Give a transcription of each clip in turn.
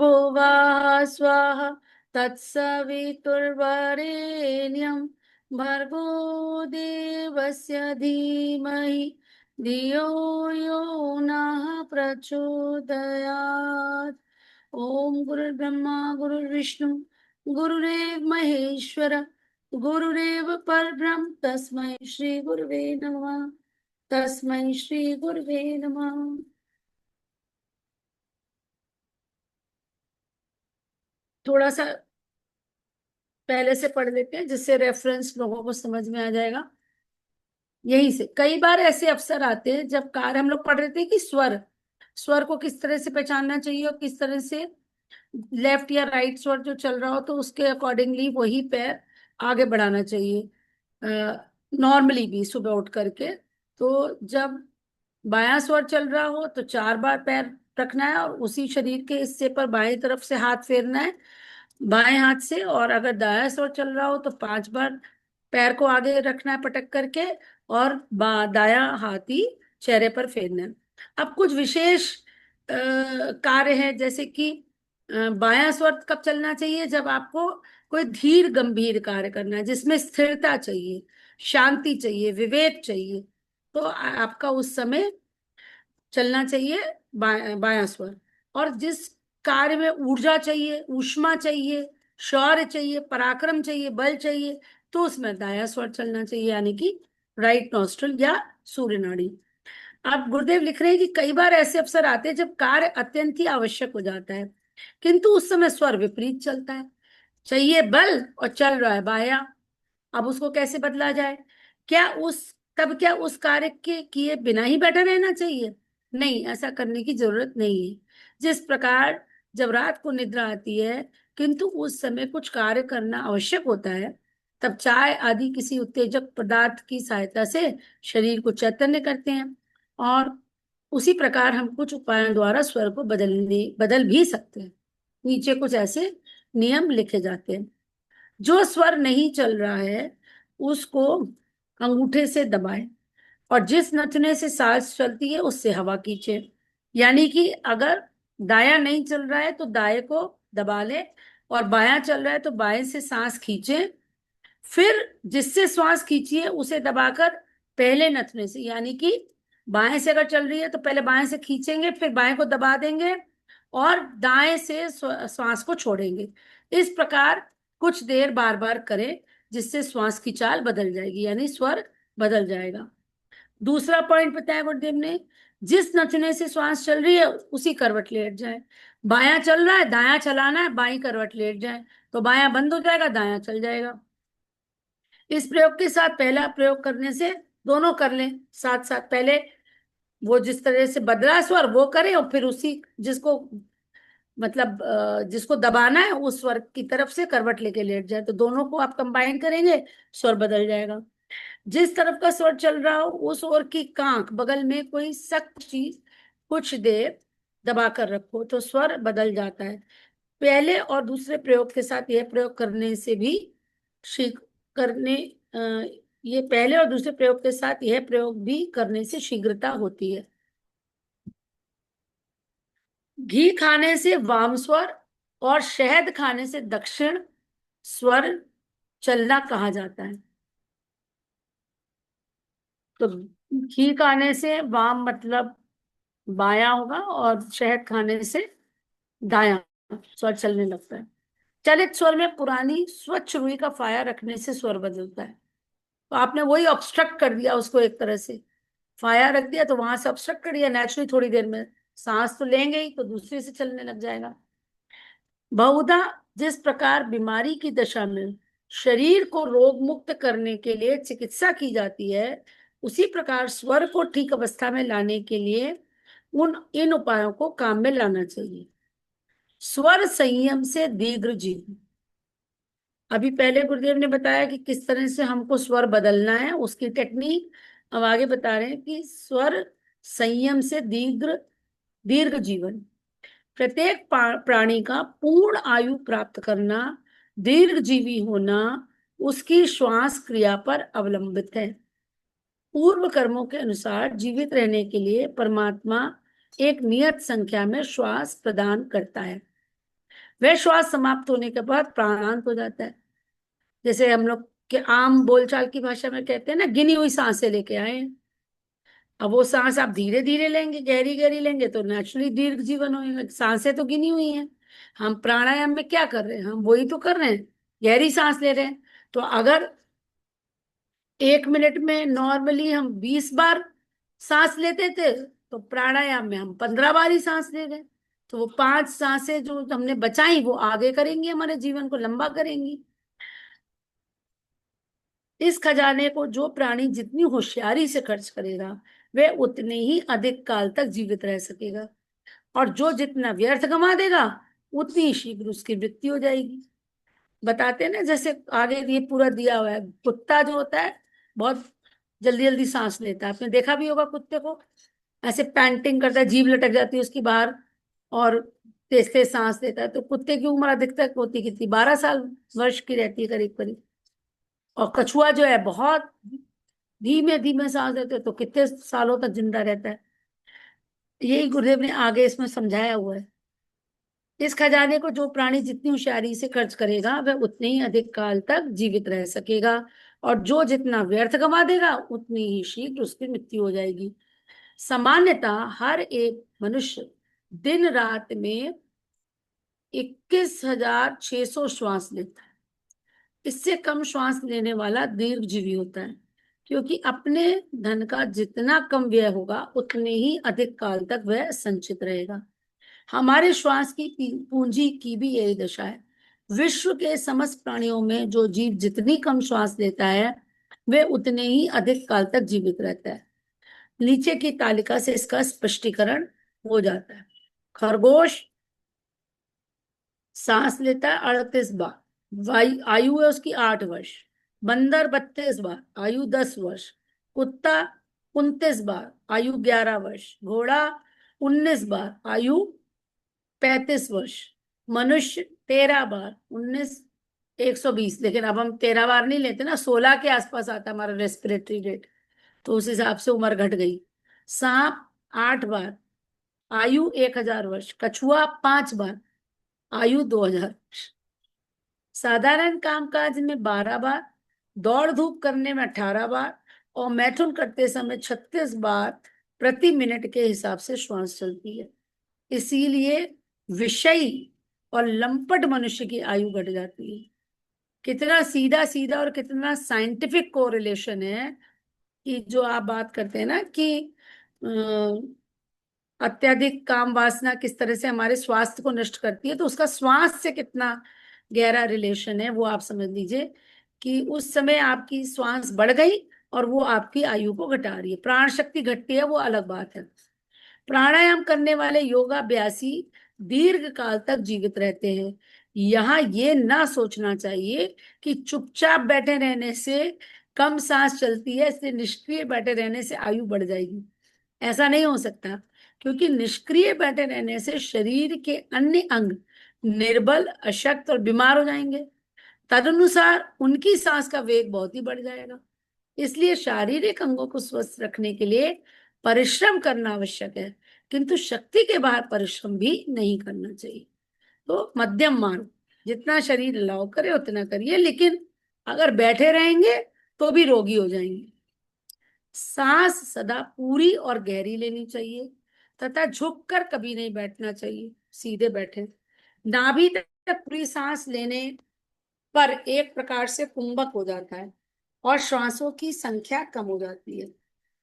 बभूव स्वाहा तत्सवितुर्वरेण्यं भर्गो देवस्य धीमहि धियो यो नः प्रचोदयात्। ओम गुरुर्ब्रह्मा गुरुर्विष्णु गुरुरेव महेश्वर गुरुरेव परब्रह्म तस्मै श्री गुरुवे नमः। तस्मै श्री गुरुवे नमः। थोड़ा सा पहले से पढ़ लेते हैं जिससे रेफरेंस लोगों को समझ में आ जाएगा। यहीं से कई बार ऐसे अवसर आते हैं जब कार्य हम लोग पढ़ रहे थे कि स्वर स्वर को किस तरह से पहचानना चाहिए और किस तरह से लेफ्ट या राइट स्वर जो चल रहा हो तो उसके अकॉर्डिंगली वही पैर आगे बढ़ाना चाहिए। नॉर्मली भी सुबह उठ करके तो जब बायां स्वर चल रहा हो तो 4 बार पैर रखना है और उसी शरीर के हिस्से पर बाएं तरफ से हाथ फेरना है बाएं हाथ से। और अगर दायां स्वर चल रहा हो तो 5 बार पैर को आगे रखना है पटक करके और दायां हाथ ही चेहरे पर फेरना है। अब कुछ विशेष कार्य है जैसे कि बायां स्वर कब चलना चाहिए जब आपको कोई धीर गंभीर कार्य करना है जिसमें स्थिरता चाहिए शांति चाहिए विवेक चाहिए तो आपका उस समय चलना चाहिए बायां स्वर। और जिस कार्य में ऊर्जा चाहिए ऊष्मा चाहिए शौर्य चाहिए पराक्रम चाहिए बल चाहिए तो उसमें दायां स्वर चलना चाहिए यानी कि राइट नॉस्ट्रल या सूर्य नाड़ी। अब गुरुदेव लिख रहे हैं कि कई बार ऐसे अवसर आते हैं जब कार्य अत्यंत ही आवश्यक हो जाता है किंतु उस समय स्वर विपरीत चलता है। चाहिए बल और चल रहा है बायां। अब उसको कैसे बदला जाए? क्या उस तब क्या उस कार्य के किए बिना ही बैठा रहना चाहिए? नहीं, ऐसा करने की जरूरत नहीं है। जिस प्रकार जब रात को निद्रा आती है किंतु उस समय कुछ कार्य करना आवश्यक होता है तब चाय आदि किसी उत्तेजक पदार्थ की सहायता से शरीर को चैतन्य करते हैं। और उसी प्रकार हम कुछ उपायों द्वारा स्वर को बदल भी सकते हैं। नीचे कुछ ऐसे नियम लिखे जाते हैं। जो स्वर नहीं चल रहा है उसको अंगूठे से दबाएं और जिस नथुने से सांस चलती है उससे हवा खींचे। यानी कि अगर दाया नहीं चल रहा है तो दाएं को दबा ले और बायां चल रहा है तो बाएं से सांस खींचे। फिर जिससे श्वास खींची है उसे दबाकर पहले नथुने से यानी कि बाएं से अगर चल रही है तो पहले बाएं से खींचेंगे फिर बाएं को दबा देंगे और दाएं से श्वास को छोड़ेंगे। इस प्रकार कुछ देर बार बार करें जिससे श्वास की चाल बदल जाएगी यानी स्वर बदल जाएगा। दूसरा पॉइंट बताया गुरुदेव ने जिस नथुने से श्वास चल रही है उसी करवट लेट जाए। बायां चल रहा है दायां चलाना है बाई करवट लेट जाए तो बायां बंद हो जाएगा दायां चल जाएगा। इस प्रयोग के साथ पहला प्रयोग करने से दोनों कर लें साथ साथ। पहले वो जिस तरह से बदला स्वर वो करें और फिर उसी जिसको मतलब जिसको दबाना है उस स्वर की तरफ से करवट लेके लेट जाए तो दोनों को आप कंबाइन करेंगे स्वर बदल जाएगा। जिस तरफ का स्वर चल रहा हो उस ओर की कांख बगल में कोई सख्त चीज कुछ देर दबा कर रखो तो स्वर बदल जाता है। पहले और दूसरे प्रयोग के साथ यह प्रयोग करने से भी शीघ्र करने ये पहले और दूसरे प्रयोग के साथ यह प्रयोग भी करने से शीघ्रता होती है। घी खाने से वाम स्वर और शहद खाने से दक्षिण स्वर चलना कहा जाता है। तो घी खाने से वाम मतलब बायां होगा और शहद खाने से दायां स्वर चलने लगता है। चलित स्वर में पुरानी स्वच्छ रुई का फाया रखने से स्वर बदलता है। तो आपने वही ऑब्स्ट्रक्ट कर दिया उसको एक तरह से फाया रख दिया तो वहां से ऑब्स्ट्रक्ट कर दिया नेचुरली थोड़ी देर में सांस तो लेंगे ही तो दूसरे से चलने लग जाएगा। बहुधा जिस प्रकार बीमारी की दशा में शरीर को रोग मुक्त करने के लिए चिकित्सा की जाती है उसी प्रकार स्वर को ठीक अवस्था में लाने के लिए उन इन उपायों को काम में लाना चाहिए। स्वर संयम से दीर्घ जीवन। अभी पहले गुरुदेव ने बताया कि किस तरह से हमको स्वर बदलना है उसकी टेक्निक। अब आगे बता रहे हैं कि स्वर संयम से दीर्घ दीर्घ जीवन। प्रत्येक प्राणी का पूर्ण आयु प्राप्त करना दीर्घ जीवी होना उसकी श्वास क्रिया पर अवलंबित है। पूर्व कर्मों के अनुसार जीवित रहने के लिए परमात्मा एक नियत संख्या में श्वास प्रदान करता है। वह श्वास समाप्त होने के बाद प्राणांत हो जाता है। जैसे हम लोग के आम बोलचाल की भाषा में कहते हैं ना, गिनी हुई सांसें लेके आए हैं। अब वो सांस आप धीरे धीरे लेंगे, गहरी गहरी लेंगे तो नेचुरली दीर्घ जीवन होगा। सांसें तो गिनी हुई हैं। हम प्राणायाम में क्या कर रहे हैं, हम वही तो कर रहे हैं, गहरी सांस ले रहे हैं। तो अगर 1 मिनट में नॉर्मली हम 20 बार सांस लेते थे, तो प्राणायाम में हम 15 बार ही सांस ले रहे हैं। तो वो 5 सांसें जो हमने बचाई वो आगे करेंगी, हमारे जीवन को लंबा करेंगी। इस खजाने को जो प्राणी जितनी होशियारी से खर्च करेगा, वह उतने ही अधिक काल तक जीवित रह सकेगा। और जो जितना व्यर्थ गंवा देगा, उतनी ही शीघ्र उसकी मृत्यु हो जाएगी। बताते हैं ना, जैसे आगे ये पूरा दिया हुआ है, कुत्ता जो होता है बहुत जल्दी जल्दी सांस लेता है। आपने देखा भी होगा कुत्ते को, ऐसे पैंटिंग करता है, जीभ लटक जाती है उसकी बाहर, और तेज तेज सांस लेता है। तो कुत्ते की उम्र अधिकतक होती कितनी, 12 साल वर्ष की रहती है करीब करीब। और कछुआ जो है बहुत धीमे धीमे सांस लेते हैं, तो कितने सालों तक जिंदा रहता है। यही गुरुदेव ने आगे इसमें समझाया हुआ है। इस खजाने को जो प्राणी जितनी होशियारी से खर्च करेगा, वह उतने ही अधिक काल तक जीवित रह सकेगा। और जो जितना व्यर्थ गंवा देगा, उतनी ही शीघ्र उसकी मृत्यु हो जाएगी। सामान्यतः हर एक मनुष्य दिन रात में 21,600 श्वास लेता है। इससे कम श्वास लेने वाला दीर्घजीवी होता है, क्योंकि अपने धन का जितना कम व्यय होगा, उतने ही अधिक काल तक वह संचित रहेगा। हमारे श्वास की पूंजी की भी यही दशा है। विश्व के समस्त प्राणियों में जो जीव जितनी कम श्वास लेता है, वे उतने ही अधिक काल तक जीवित रहता है। नीचे की तालिका से इसका स्पष्टीकरण हो जाता है। खरगोश सांस लेता है 38 बार, आयु है उसकी 8 वर्ष। बंदर 32 बार, आयु 10 वर्ष। कुत्ता 29 बार, आयु 11 वर्ष। घोड़ा 19 बार, आयु 35 वर्ष। मनुष्य 13 बार, 19, 120। लेकिन अब हम 13 बार नहीं लेते ना, 16 के आसपास आता है हमारा रेस्पिरेटरी रेट, तो उस हिसाब से उम्र घट गई। सांप 8 बार, आयु 1,000 वर्ष। कछुआ 5 बार, आयु 2,000 वर्ष। साधारण कामकाज में 12 बार, दौड़ धूप करने में 18 बार, और मैथुन करते समय 36 बार प्रति मिनट के हिसाब से श्वास चलती है। इसीलिए विषयी और लंपट मनुष्य की आयु घट जाती है। कितना सीधा सीधा और कितना साइंटिफिक कोरिलेशन है, कि जो आप बात करते हैं ना कि अत्यधिक काम वासना किस तरह से हमारे स्वास्थ्य को नष्ट करती है, तो उसका श्वास से कितना गहरा रिलेशन है वो आप समझ लीजिए। कि उस समय आपकी श्वास बढ़ गई और वो आपकी आयु को घटा रही है। प्राण शक्ति घटती है वो अलग बात है। प्राणायाम करने वाले योगाभ्यासी दीर्घ काल तक जीवित रहते हैं। यहाँ ये ना सोचना चाहिए कि चुपचाप बैठे रहने से कम सांस चलती है, इसलिए निष्क्रिय बैठे रहने से आयु बढ़ जाएगी। ऐसा नहीं हो सकता, क्योंकि निष्क्रिय बैठे रहने से शरीर के अन्य अंग निर्बल, अशक्त और बीमार हो जाएंगे। तदनुसार उनकी सांस का वेग बहुत ही बढ़ जाएगा। इसलिए शारीरिक अंगों को स्वस्थ रखने के लिए परिश्रम करना आवश्यक है, किंतु शक्ति के बाहर परिश्रम भी नहीं करना चाहिए। तो मध्यम मार्ग, जितना शरीर अलाउ करे उतना करिए, लेकिन अगर बैठे रहेंगे तो भी रोगी हो जाएंगे। सांस सदा पूरी और गहरी लेनी चाहिए, तथा झुककर कभी नहीं बैठना चाहिए, सीधे बैठे। नाभि तक पूरी सांस लेने पर एक प्रकार से कुंभक हो जाता है और श्वासों की संख्या कम हो जाती है।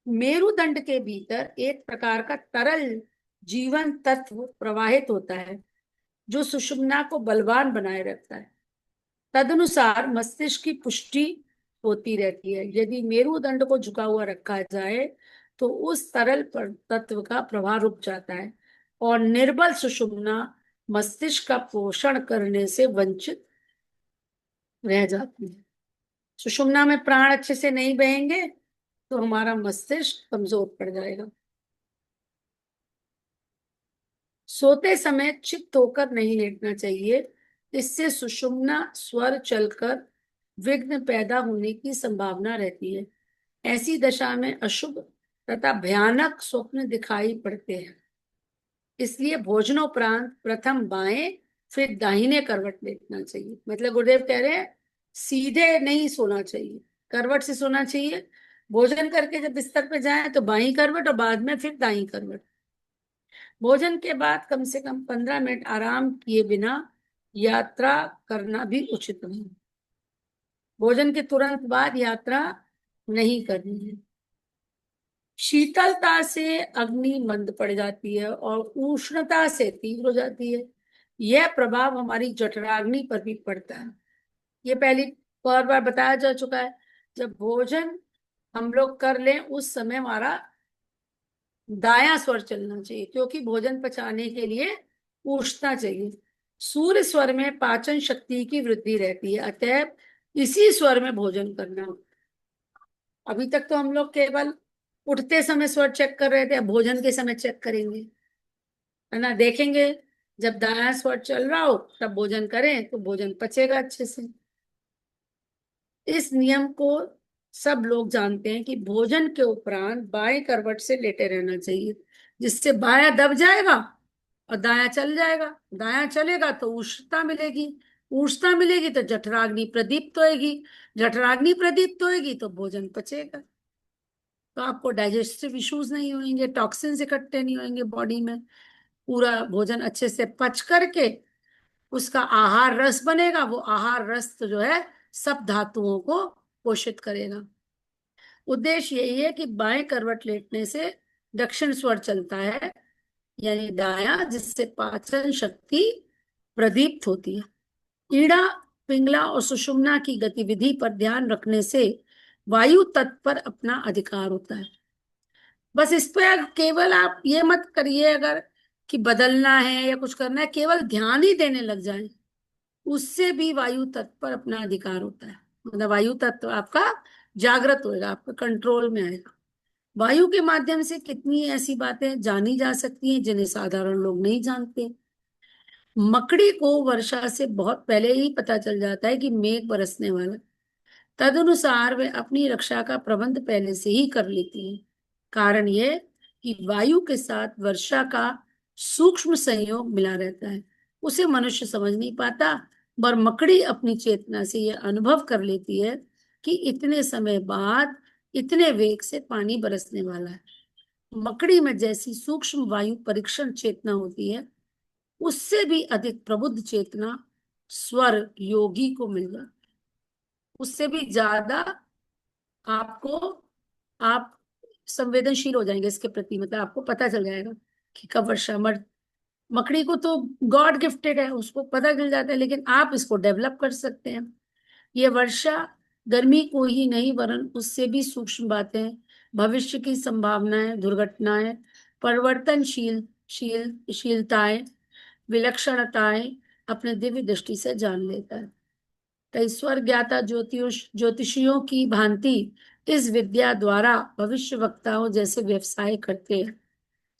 मेरुदंड के भीतर एक प्रकार का तरल जीवन तत्व प्रवाहित होता है, जो सुषुम्ना को बलवान बनाए रखता है। तदनुसार मस्तिष्क की पुष्टि होती रहती है। यदि मेरुदंड को झुका हुआ रखा जाए, तो उस तरल पर तत्व का प्रवाह रुक जाता है और निर्बल सुषुम्ना मस्तिष्क का पोषण करने से वंचित रह जाती है। सुषुम्ना में प्राण अच्छे से नहीं बहेंगे तो हमारा मस्तिष्क कमजोर पड़ जाएगा। सोते समय चित्त होकर नहीं लेटना चाहिए, इससे सुषुम्ना स्वर चलकर विघ्न पैदा होने की संभावना रहती है। ऐसी दशा में अशुभ तथा भयानक स्वप्न दिखाई पड़ते हैं। इसलिए भोजनोपरांत प्रथम बाएं फिर दाहिने करवट लेटना चाहिए। मतलब गुरुदेव कह रहे हैं सीधे नहीं सोना चाहिए, करवट से सोना चाहिए। भोजन करके जब बिस्तर पे जाएं तो बाई करवट और बाद में फिर दाई करवट। भोजन के बाद कम से कम 15 मिनट आराम किए बिना यात्रा करना भी उचित नहीं। भोजन के तुरंत बाद यात्रा नहीं करनी है। शीतलता से अग्नि मंद पड़ जाती है और उष्णता से तीव्र हो जाती है। यह प्रभाव हमारी जठराग्नि पर भी पड़ता है। ये पहली बार बताया जा चुका है। जब भोजन हम लोग कर लें उस समय हमारा दायां स्वर चलना चाहिए, क्योंकि भोजन पचाने के लिए उष्णता चाहिए। सूर्य स्वर में पाचन शक्ति की वृद्धि रहती है, अतः इसी स्वर में भोजन करना। अभी तक तो हम लोग केवल उठते समय स्वर चेक कर रहे थे, अब भोजन के समय चेक करेंगे, है ना। देखेंगे जब दायां स्वर चल रहा हो तब भोजन करें तो भोजन पचेगा अच्छे से। इस नियम को सब लोग जानते हैं कि भोजन के उपरांत बाएं करवट से लेटे रहना चाहिए, जिससे बायां दब जाएगा और दायां चल जाएगा। दायां चलेगा तो उष्णता मिलेगी, उष्णता मिलेगी तो जठराग्नि प्रदीप्त होएगी, जठराग्नि प्रदीप्त होएगी तो भोजन पचेगा। तो आपको डाइजेस्टिव इश्यूज नहीं होंगे, टॉक्सिन्स इकट्ठे नहीं होंगे बॉडी में। पूरा भोजन अच्छे से पच करके उसका आहार रस बनेगा। वो आहार रस तो जो है सब धातुओं को पोषित करेगा। उद्देश्य यही है कि बाएं करवट लेटने से दक्षिण स्वर चलता है, यानी दायां, जिससे पाचन शक्ति प्रदीप्त होती है। ईड़ा, पिंगला और सुषुम्ना की गतिविधि पर ध्यान रखने से वायु तत्व पर अपना अधिकार होता है। बस इस पे केवल आप ये मत करिए अगर कि बदलना है या कुछ करना है, केवल ध्यान ही देने लग जाए, उससे भी वायु तत्व पर अपना अधिकार होता है। मतलब वायु तत्व आपका जागृत होएगा, आपका कंट्रोल में आएगा। वायु के माध्यम से कितनी ऐसी बातें जानी जा सकती हैं जिन्हें साधारण लोग नहीं जानते। मकड़ी को वर्षा से बहुत पहले ही पता चल जाता है कि मेघ बरसने वाला। तदनुसार वे अपनी रक्षा का प्रबंध पहले से ही कर लेती है। कारण यह कि वायु के साथ वर्षा का सूक्ष्म संयोग मिला रहता है। उसे मनुष्य समझ नहीं पाता, पर मकड़ी अपनी चेतना से यह अनुभव कर लेती है कि इतने समय बाद इतने वेग से पानी बरसने वाला है। मकड़ी में जैसी सूक्ष्म वायु परीक्षण चेतना होती है, उससे भी अधिक प्रबुद्ध चेतना स्वर योगी को मिल जाती है। उससे भी ज्यादा आपको, आप संवेदनशील हो जाएंगे इसके प्रति। मतलब आपको पता चल जाएगा कि कब वर्षा मर। मकड़ी को तो गॉड गिफ्टेड है, उसको पता चल जाता है, लेकिन आप इसको डेवलप कर सकते हैं। ये वर्षा गर्मी को ही नहीं वरन उससे भी सूक्ष्म बातें, भविष्य की संभावनाएं, दुर्घटनाएं, परिवर्तनशील शीलताएं, विलक्षणताएं अपने दिव्य दृष्टि से जान लेता है। कई स्वर ज्ञाता ज्योतिषियों की भांति इस विद्या द्वारा भविष्य वक्ताओं जैसे व्यवसाय करते हैं।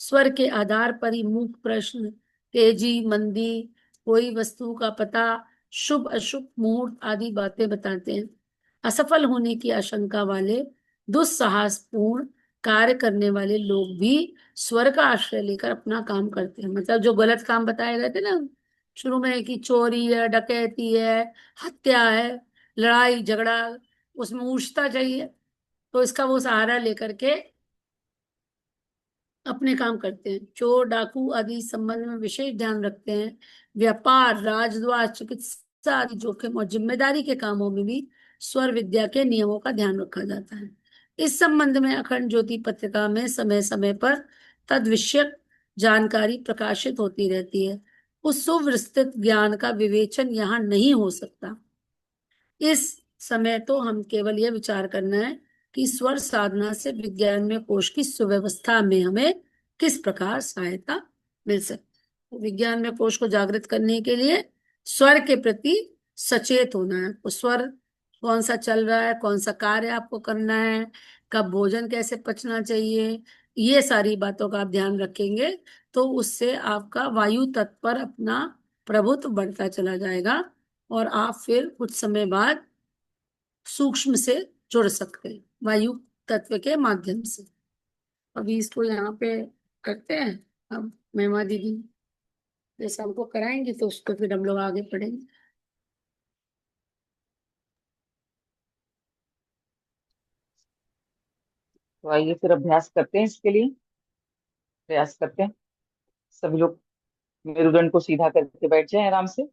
स्वर के आधार पर ही मूक प्रश्न, तेजी मंदी, कोई वस्तु का पता, शुभ अशुभ मुहूर्त आदि बातें बताते हैं। असफल होने की आशंका वाले दुस्साहसपूर्ण कार्य करने वाले लोग भी स्वर का आश्रय लेकर अपना काम करते हैं। मतलब जो गलत काम बताए गए थे ना शुरू में कि चोरी है, डकैती है, हत्या है, लड़ाई झगड़ा, उसमें ऊर्जता चाहिए, तो इसका वो सहारा लेकर के अपने काम करते हैं। चोर डाकू आदि संबंध में विशेष ध्यान रखते हैं। व्यापार, राजद्वार, चिकित्सा आदि जोखिम और जिम्मेदारी के कामों में भी स्वर विद्या के नियमों का ध्यान रखा जाता है। इस संबंध में अखंड ज्योति पत्रिका में समय समय पर तद विषयक जानकारी प्रकाशित होती रहती है। उस सुविस्तृत ज्ञान का विवेचन यहाँ नहीं हो सकता। इस समय तो हम केवल यह विचार करना है कि स्वर साधना से विज्ञान में कोश की सुव्यवस्था में हमें किस प्रकार सहायता मिल सकती है। विज्ञान में कोश को जागृत करने के लिए स्वर के प्रति सचेत होना है। तो स्वर कौन सा चल रहा है, कौन सा कार्य आपको करना है, कब भोजन कैसे पचना चाहिए, ये सारी बातों का आप ध्यान रखेंगे तो उससे आपका वायु तत्व पर अपना प्रभुत्व बढ़ता चला जाएगा और आप फिर कुछ समय बाद सूक्ष्म से जुड़ सकते हैं वायु तत्व के माध्यम से। अभी इसको यहाँ पे करते हैं अब महिमा दीदी। जैसे हमको कराएंगे तो उसको फिर हम लोग आगे पढ़ेंगे। तो आइए फिर अभ्यास करते हैं इसके लिए, प्रयास करते हैं। सभी लोग मेरुदंड को सीधा करके बैठ जाएं आराम से।